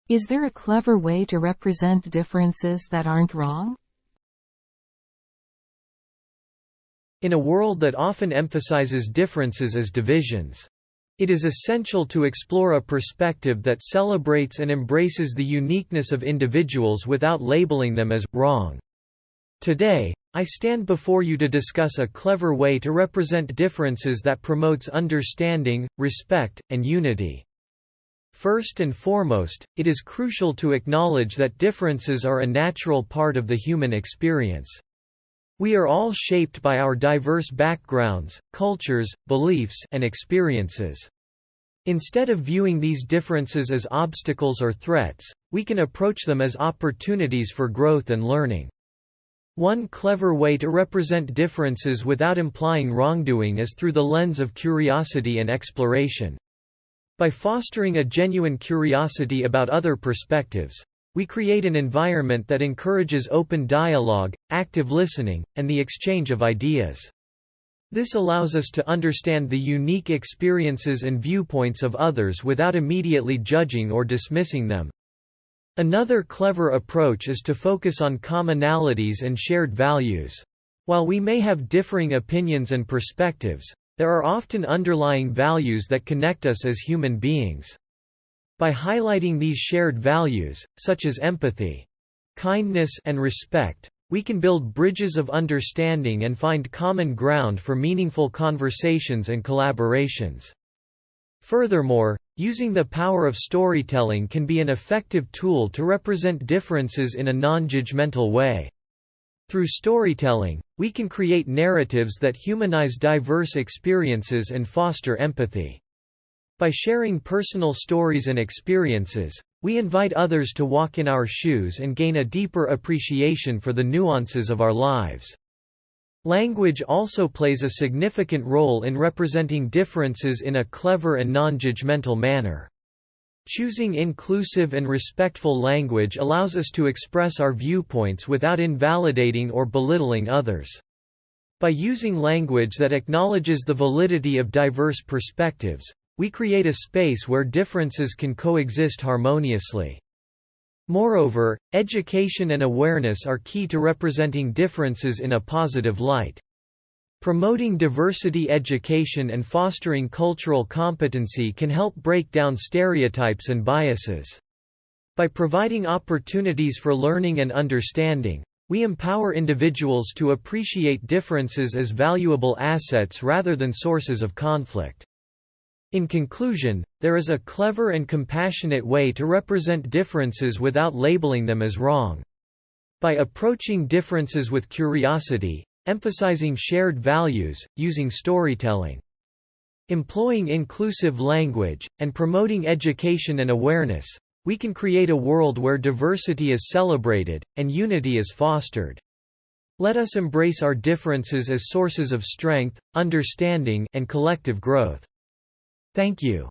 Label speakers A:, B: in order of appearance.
A: Is there a clever way to represent differences that aren't wrong?
B: In a world that often emphasizes differences as divisions, it is essential to explore a perspective that celebrates and embraces the uniqueness of individuals without labeling them as wrong. Today, I stand before you to discuss a clever way to represent differences that promotes understanding, respect, and unity. First and foremost, it is crucial to acknowledge that differences are a natural part of the human experience. We are all shaped by our diverse backgrounds, cultures, beliefs, and experiences. Instead of viewing these differences as obstacles or threats, we can approach them as opportunities for growth and learning. One clever way to represent differences without implying wrongdoing is through the lens of curiosity and exploration. By fostering a genuine curiosity about other perspectives, we create an environment that encourages open dialogue, active listening, and the exchange of ideas. This allows us to understand the unique experiences and viewpoints of others without immediately judging or dismissing them. Another clever approach is to focus on commonalities and shared values. While we may have differing opinions and perspectives, there are often underlying values that connect us as human beings. By highlighting these shared values, such as empathy, kindness, and respect, we can build bridges of understanding and find common ground for meaningful conversations and collaborations. Furthermore, using the power of storytelling can be an effective tool to represent differences in a non-judgmental way. Through storytelling, we can create narratives that humanize diverse experiences and foster empathy. By sharing personal stories and experiences, we invite others to walk in our shoes and gain a deeper appreciation for the nuances of our lives. Language also plays a significant role in representing differences in a clever and non-judgmental manner. Choosing inclusive and respectful language allows us to express our viewpoints without invalidating or belittling others. By using language that acknowledges the validity of diverse perspectives, we create a space where differences can coexist harmoniously. Moreover, education and awareness are key to representing differences in a positive light. Promoting diversity education and fostering cultural competency can help break down stereotypes and biases. By providing opportunities for learning and understanding, we empower individuals to appreciate differences as valuable assets rather than sources of conflict. In conclusion, there is a clever and compassionate way to represent differences without labeling them as wrong. By approaching differences with curiosity, emphasizing shared values, using storytelling, employing inclusive language, and promoting education and awareness, we can create a world where diversity is celebrated, and unity is fostered. Let us embrace our differences as sources of strength, understanding, and collective growth. Thank you.